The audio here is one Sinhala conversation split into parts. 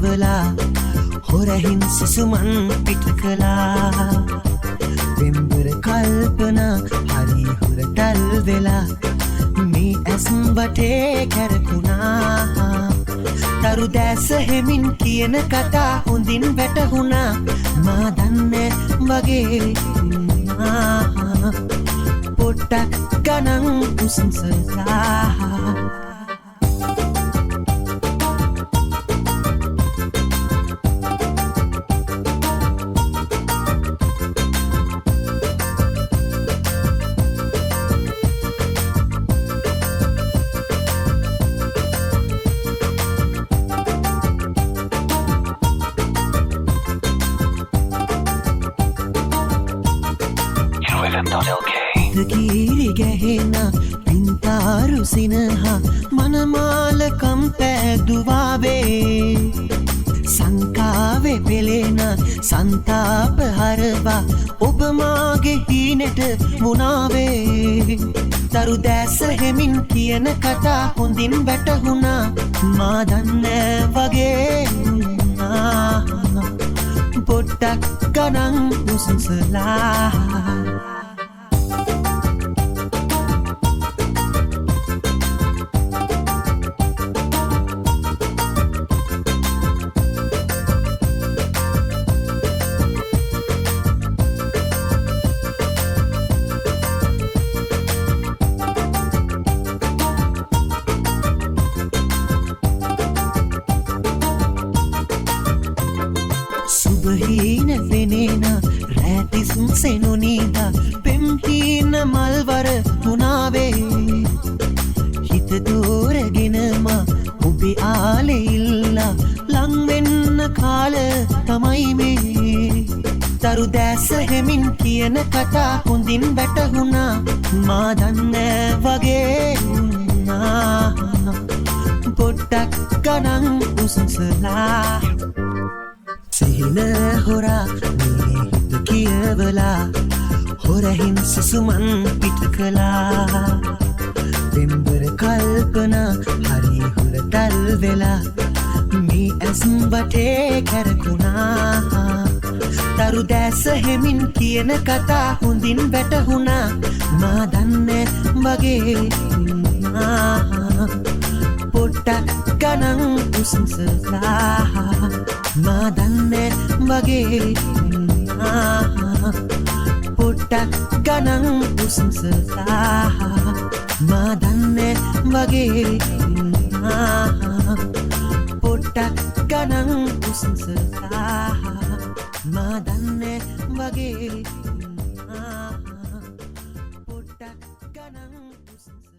කියවලා හොරහින් සුසුමන් පිට කළා වෙම්බර කල්පනා හරි හොරටල් වෙලා මේ ඇස් වටේ කැරකුණා තරු දැස හෙමින් කියන කතා හොඳින් වැටහුණා මා දන්නේ වගේ පොට්ටක් ගණන් උසුසලා කීරි ගැහෙන පින්තාරු සිනහ මනමාලකම් පැදුවාවේ සංකාවේ පෙළෙන සන්තාප හරවා ඔබ මාගේ හීනෙට මුණාවේ තරු දැස හෙමින් කියන කතා හොඳින් වැටහුණා මා දන්නේ වගේ පොට්ටක් ගණන් උසුසලා සුබහීන වෙනේන රැතිස් සෙනුනීද පෙම්හීන මල්වර තුනාවේ හිත දෝරගෙනම ඔබේ ආලේ ඉල්ලා ලංවෙන්න කාල තමයි මේ තරු දැස හෙමින් කියන කතා හොඳින් වැටහුණා මා දන්නේ වගේ පොට්ටක් ගණන් උසුසලා සිහින හොරා මේ හිත කියවලා හොරහින් සුසුමන් පිට කළා වෙම්බර කල්පනා හරි හොරටල් වෙලා මේ ඇස් වටේ කැරකුණා තරු දැස හෙමින් කියන කතා හොඳින් වැටහුණා මා දන්නේ වගේ පොට්ටක් ගණන් උසුසලා මා දන්නේ වගේ පොට්ටක් ගණන් උසුසලා මා දන්නේ වගේ පොට්ටක් ගණන් උසුසලා මා දන්නේ වගේ පොට්ටක් ගණන් උසුසලා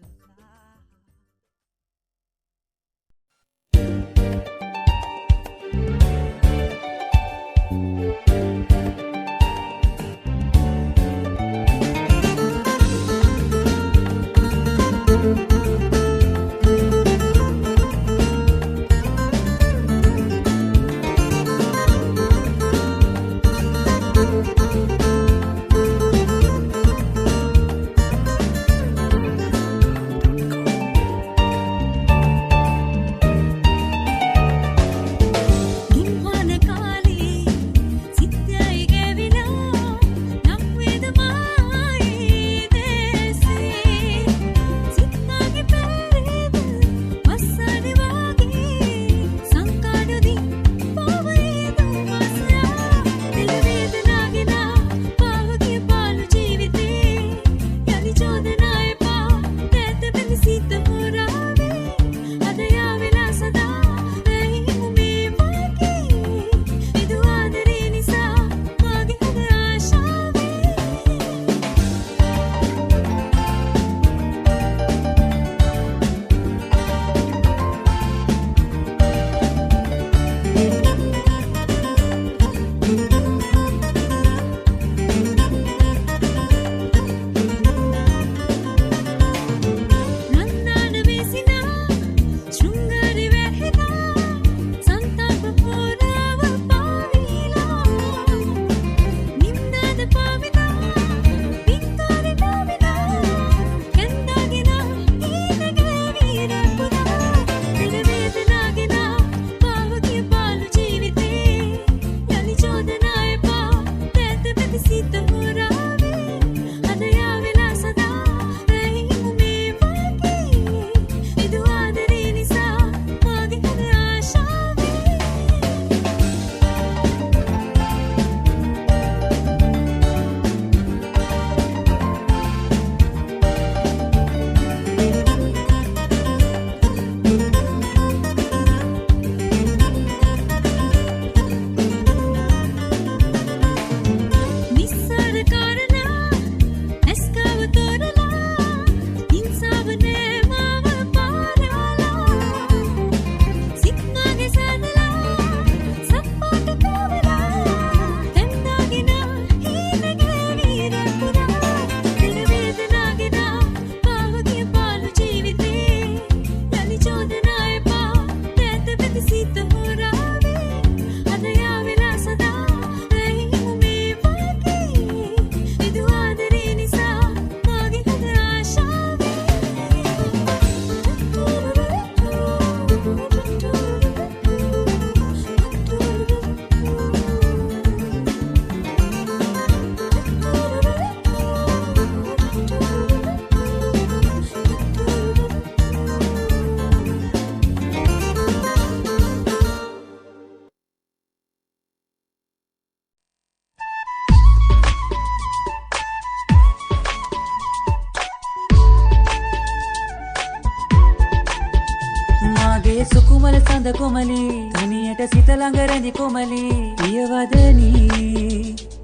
සඳ කොමලි තනියට සිත ළඟ රැඳි කොමලි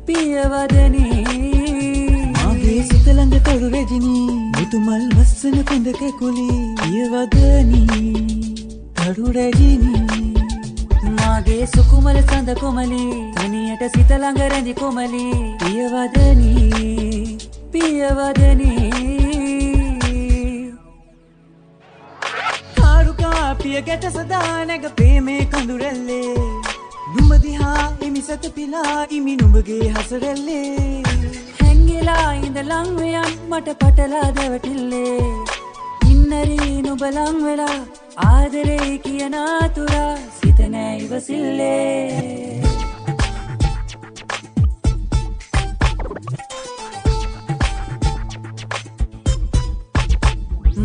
පියවදනි මගේ සිත ළඟ තරු රැජිනී මුතුමල් වස්සන කොඳ කැකුලි පියවදනි තරු රැජිනී මාගේ සුකුමල සඳ කොමලි තනියට සිත ළඟ රැඳි කොමලි පියවදනි කාරුකා පිය ගැට සදා නැග ප්‍රේමේ කඳුරැල්ලේ නුඹ දිහා එමි සත පිලා ඉමි නුඹගේ හසරැල්ලේ හැංගිලා ඉඳ ලං වෙයන් මට පටලා දැවටිල්ලේ ඉන්නරි නුඹ ලං වෙලා ආදරේ කියන අතුරා සිත නෑ ඉවසිල්ලේ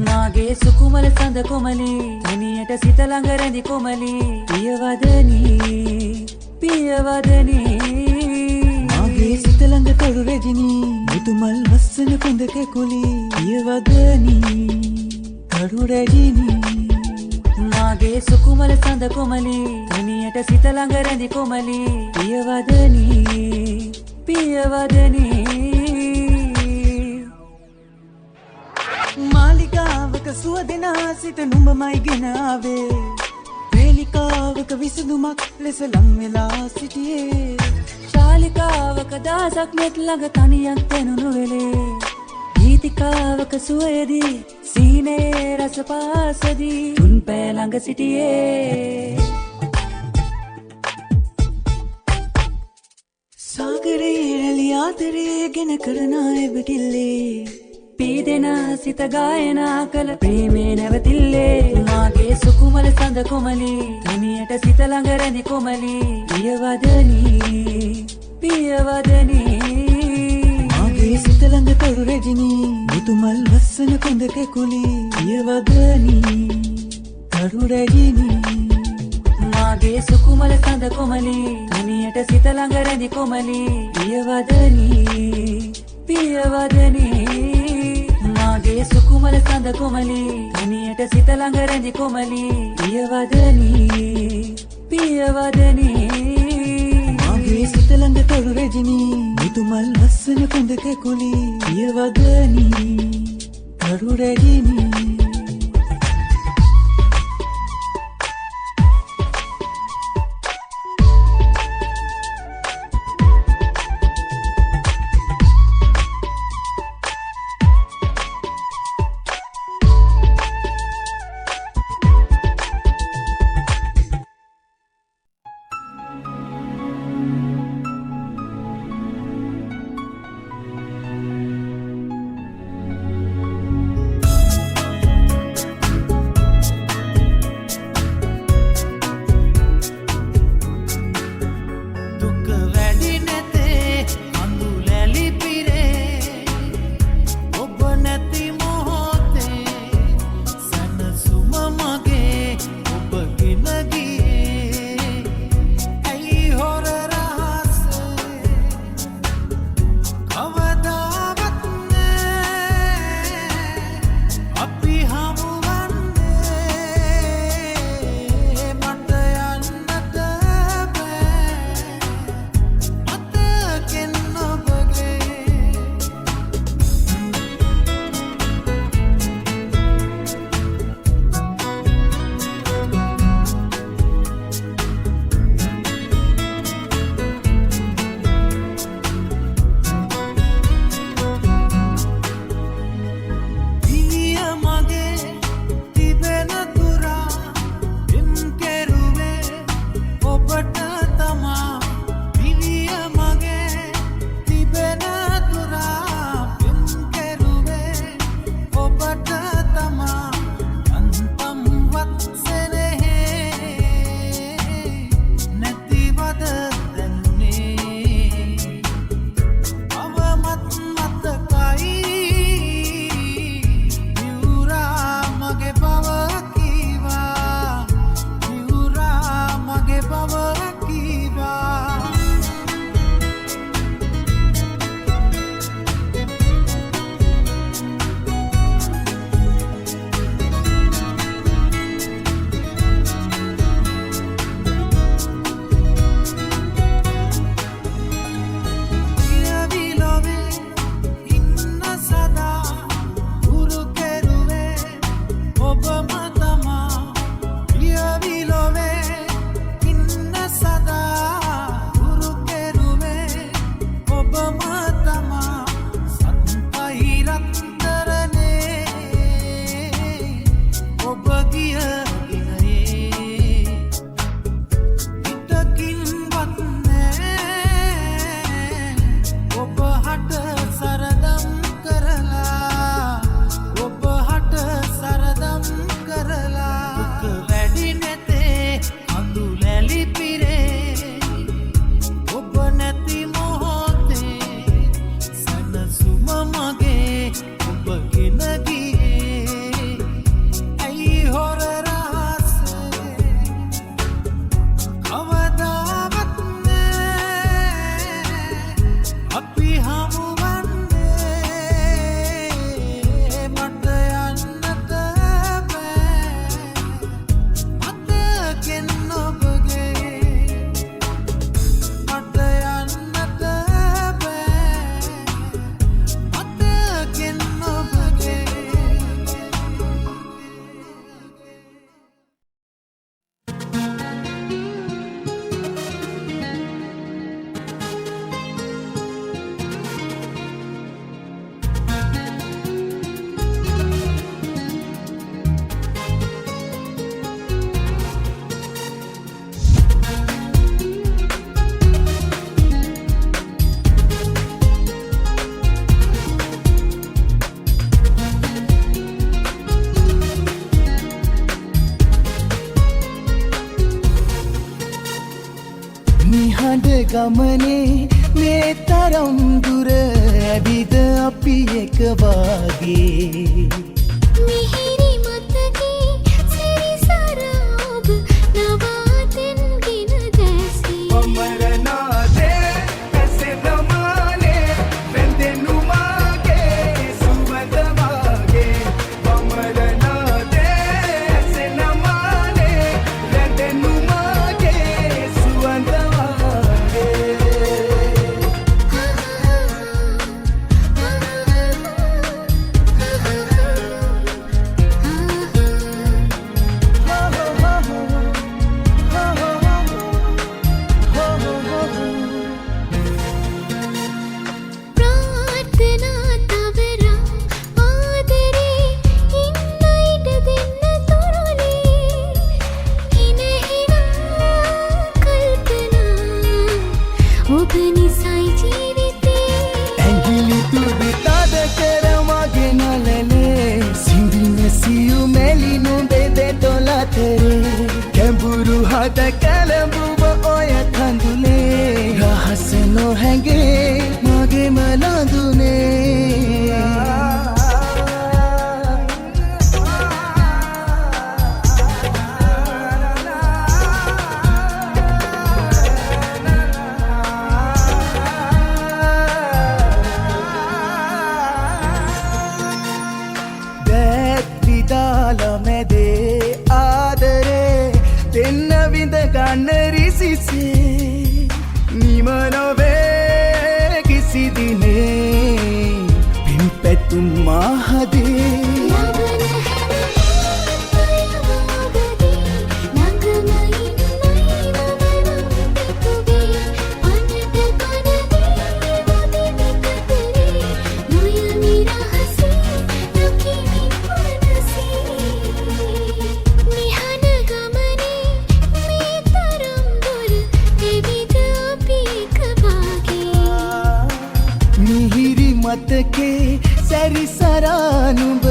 මාගේ සුකුමල සඳ කොමලි තනියට සිත ළඟ රැඳි කොමලි පියවදනි මගේ සිත ළඟ තරු රැජිනී මුතුමල් වස්සන කොඳ කැකුලි පියවදනි තරු රැජිනී මාගේ සුකුමල සඳ කොමලි තනියට සිත ළඟ රැඳි කොමලි පියවදනි මාලිකාවක සුවදෙනා සිට නුඹමයි ගෙන ආවේ වේලිකාවක විසඳුමක් ලෙස ලං වෙලා සිටියේ ශාලිකාවක දාසක් මෙත් ළඟ තනියක් දැනුණු වෙලේ ගීතිකාවක සුවයදී සීනේ රස පාසදී තුන් පෑ ළඟ සිටියේ සාගරයේ රැලි ආදරේ ගෙන කරන එබටිල්ලේ පීදෙනා සිත ගායනා කළ ප්‍රේමේ නැවතිල්ලේ මාගේ සුකුමල සඳ කොමලි තනියට සිත ළඟ රැඳි කොමලි පියවදනි මගේ සිත ළඟ තරු රැජිනී මුතුමල් වස්සන කොඳ කැකුලි පියවදනි තරු රැජිනී මාගේ සුකුමල සඳ කොමලි තනියට සිත ළඟ රැඳි කොමලි පියවදනි මාගේ සුකුමල සඳ කොමලි තනියට සිත ළඟ රැඳි කොමලි පියවදනි මගේ සිත ළඟ තරු රැජිනී මුතුමල් වස්සන කොඳ කැකුලි පියවදනි තරු රැජිනී නිහඬ ගමනේ මේ තරම් දුර ඇවිද අපි එක වාගේ මිහිරි මතකේ සිරිසර ඔබ නවාතෙන් ගෙන දැසී පමරනාදේ ඇසෙනමානේ වැඳෙනු මාගේ සුවඳ වාගේ පමරනාදේ ඇසෙනමානේ වැඳෙනු මාගේ සුවඳ ප්‍රාර්ථනා තවරා ආදරේ ඉන්න ඉඩ දෙන්න තුරුලේ හිනහිනා කල්පනා ඔබ නිසයි ජීවිතේ ඇඟිලි තුඩු තද කරමගේ නලනේ සිඳින සියු මෙලි නුඹේ දෙතොල අතරේ කැඹුරු හද කැළඹුව ඔය කඳුලේ රහස නොහැඟේ මගේම ලඳුනේ දැත් විදාල මැදේ ආදරේ දෙන්න විඳ ගන්න රිසිසේ නිම නොවේ කිසි දිනේ පින් පැතුම් මාහදේ ලබන හැම ළඟම ඉන්නයි නවනම් පිටුවේ අනට කනදී මුදිත කතරේ නොයමි රහසේ නොකිමි මනසේ නිහඬ ගමනේ මේ තරම් දුර එවිද අපි එක වාගේ මිහිරි මතකේ සැරිසරා නුඹ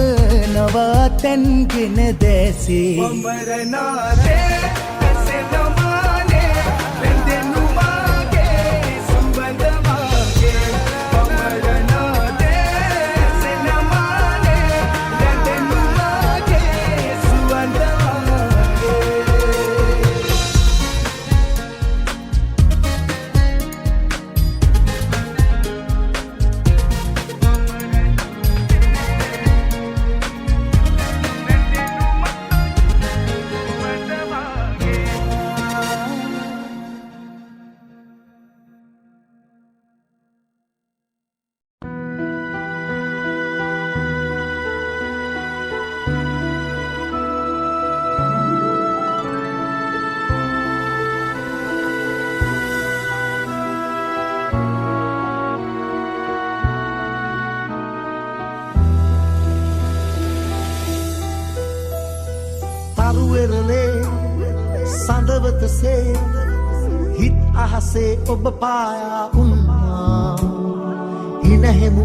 නවාතැන්ගෙන දැසේ පමරනාදේ ඇසෙනමානේ වැඳෙනු මාගේ සුවඳ වාගේ පමරනාදේ ඇසෙනමානේ වැඳෙනු මාගේ සුවඳ වාගේ තරුවෙරලේ සඳවතසේ හිත් අහසේ ඔබ පායා උන්නා හිනහෙමු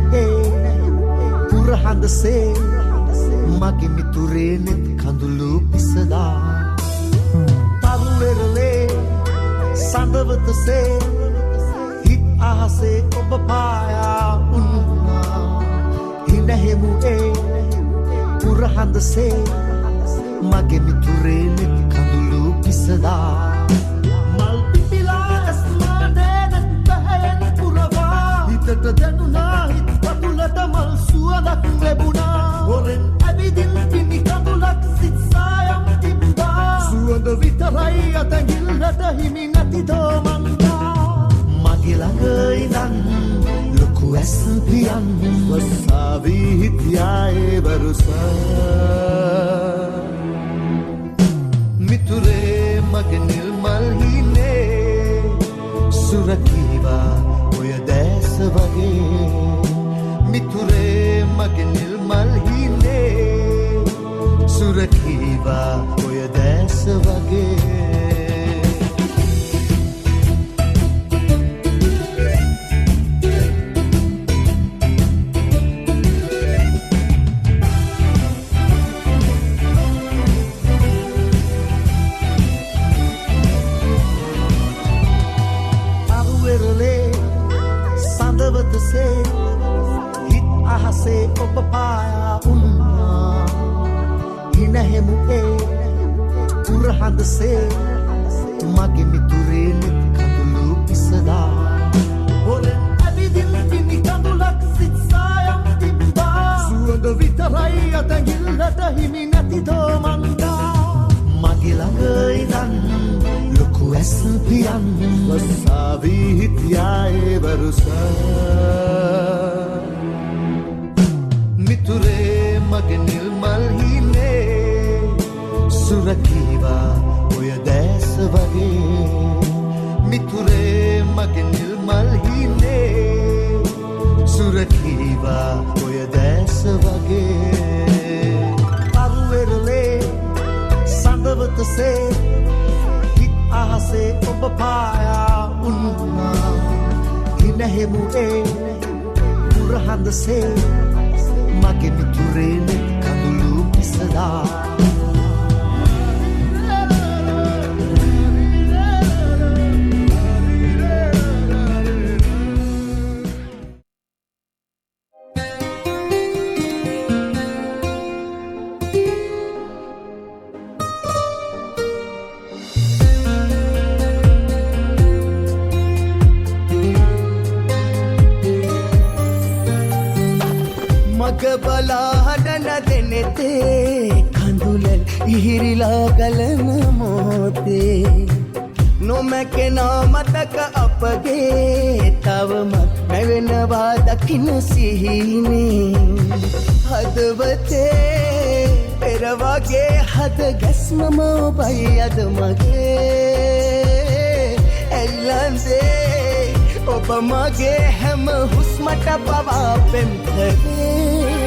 පුරහඳසේ මගේ මිතුරේ නෙත් කඳුළු පිසදා තරුවෙරලේ සඳවතසේ හිත් අහසේ ඔබ පායා උන්නා හිනහෙමු පුරහඳසේ මගේ මිතුරේ නෙත් කඳුළු පිසදා මල් පිපිලා ඇස්මානේ නැත් පැහැයෙන් පුරවා හිතට දැනුණා හිත් පතුලට මල් සුවඳක් ලැබුණා හොරෙන් ඇවිදින් පිණි කඳුලක් සිත් සායම් තිබුණා සුවඳ විතරයි අතැඟිල්ලට හිමි නැති දෝමන්දා මගේ ළඟ ඉඳන් ලොකු ඇස් පියන් වස්සාවී හිටියායේ වරුසා මිතුරේ මගේ නිල්මල් හිනේ සුරකීවා ඔය දැස වගේ මිතුරේ මගේ නිල්මල් හිනේ සුරකීවා ඔය දැස වගේ හදවතසේ හිත් අහසේ ඔබ පායා උන්නා හිනහෙමු ඒ උරහඳසේ මගේ මිතුරේ නෙත් කඳුළු පිසදා හොරෙන් ඇවිදින් පිණි කඳුලක් සිත් සායම් තිබ්බා සුවඳ විතරයි අතගිල්ලට හිමි නැති දෝමන්දා මගේ ළඟ ඉඳන් ලොකු ඇස් පියන් වස්සාවී හිටියායේ වරුසා මිතුරේ මගේ නිල්මල් හිනේ සුරකීවා ඔය දැස වගේ මිතුරේ මගේ නිල්මල් හිනේ සුරකීවා ඔය දැස වගේ අරුවෙරලේ සඳවතසේ හිත් අහසේ ඔබ පායා උන්නා හිනහෙමු ඒ උරහඳසේ මගේ මිතුරේ නෙත් කඳුළු පිසදා බලාහඩන දෙනෙතේ කඳුලල් ඉහිරිලා ගලන මොහොතේ නොමැකෙනා මතක අපගේ තවමත් මැවෙනවා දකින සිහිනේ හදවතේ පෙරවගේ හද ගැස්මම ඔබයි අද මගේ එල්ලන්දේ ඔබ මගේ හැම හුස්මට පවා පෙම් කරේ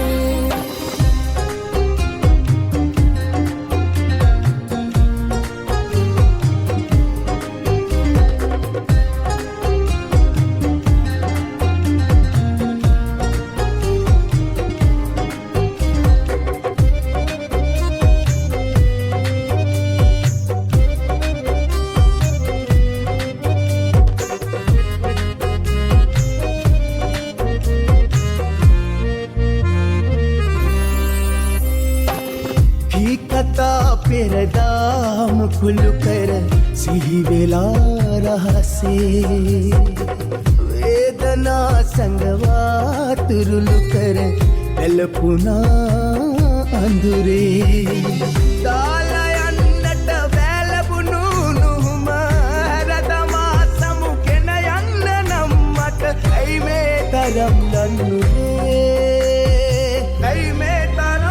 පෙරදාම කුළු කර සිහිවෙලා රහසේ වේදනා සඟවා තුරුළු කර පැලපුනා අඳුරේ දාලයන්නට වැලබුණු නුහුම හැරදමා සමුගෙන යන්න නම් මට ඇයි මේ තරම් දන්නුනේ ඇයි මේ තරම්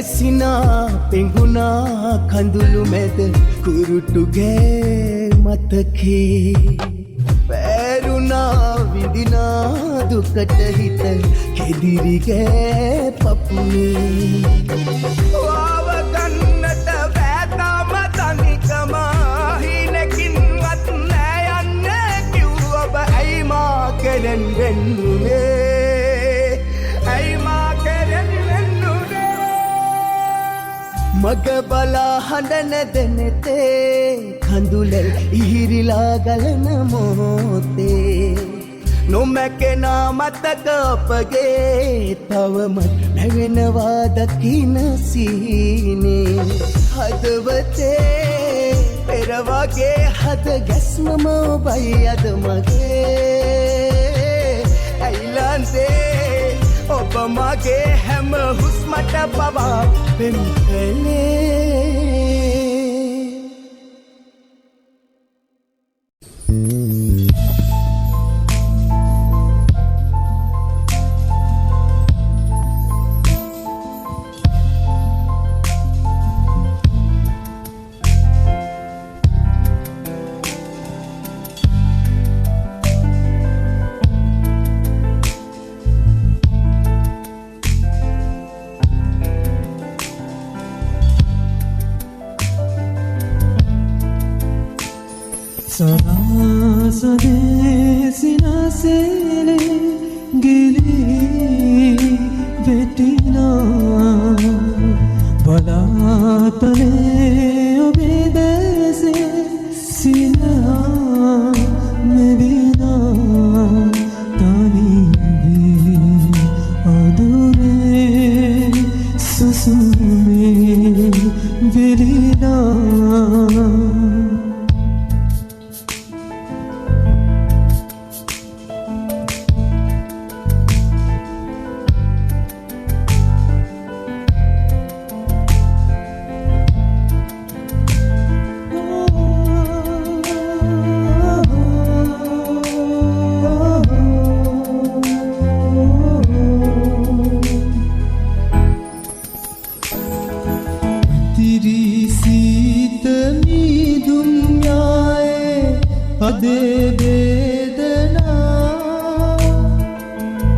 සිනා පෙඟුනා කඳුළු මැද කුරුටුගේ මතකේ පැරුණා විඳිනා දුකට හිත හෙදිරිගේ පපුනේ වාවගන්නට වැතාම තනිකම හිනකින්වත් නෑ යන්න කිව් ඔබ ඇයි මා කෙරෙන් වෙන්නුනේ ඇයි මා කෙරෙන් මග බලා හඬන දෙනෙතේ කඳුලල් ඉහිරිලා ගලන මොහොතේ නොමැකෙනා මතක අපගේ තවමත් මැවෙනවා දකින සිහිනේ හදවතේ පෙරවගේ හද ගැස්මම ඔබයි අද මගේ ඇයිලන්දේ ඔබ මගේ හැම හුස්මට පවා පෙම් කළේ සරාසදේ සිනසේලේ ගිලී වැටිලා බලාතලේ ඔබේ දැසේ සිනා මෙවිනා තනිවී අදුරේ සුසුමේ වෙලිලා අදේ වේදනා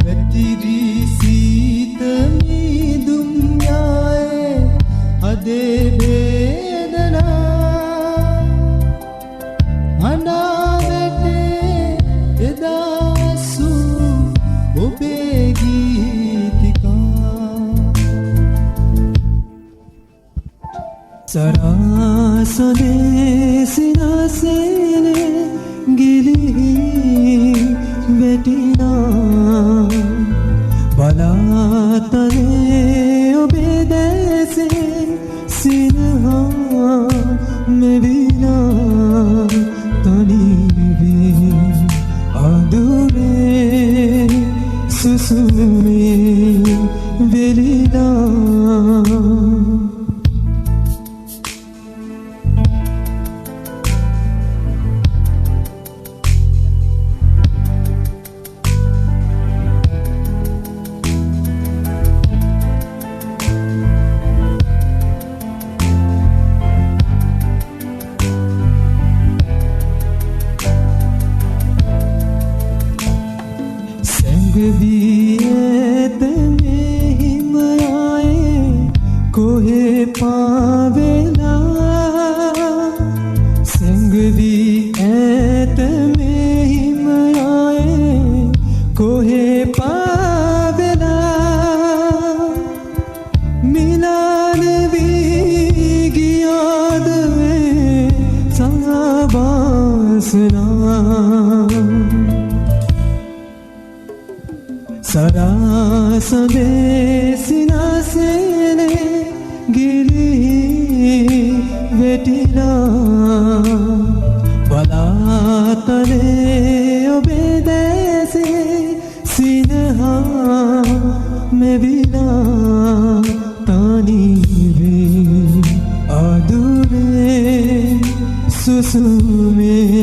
වැතිරි සීත මීදුම් යායේ අදේ වේදනා අනාවැටේ එදාසු ඔබේ ගීතිකා සරාසදේ සිනසේලේ ගිලී වැටිලා බලාතලේ ඔබේ දැසේ සිනහා මෙවිලා තනිවී අදුරේ සුසුමේ වෙලිලා වියත මෙහිමයායේ කොහේ පාවෙලා සංගවි ඇත මෙහිමයායේ කොහේ පාවෙලා මිලාන වී ගියාද වේ සංවාසනා සරාසදේ සිනසේලේ ගිලී වැටිලා බලාතලේ ඔබේ දැසේ සිනහා මෙවිලා තනිවී අදුරේ සුසුමේ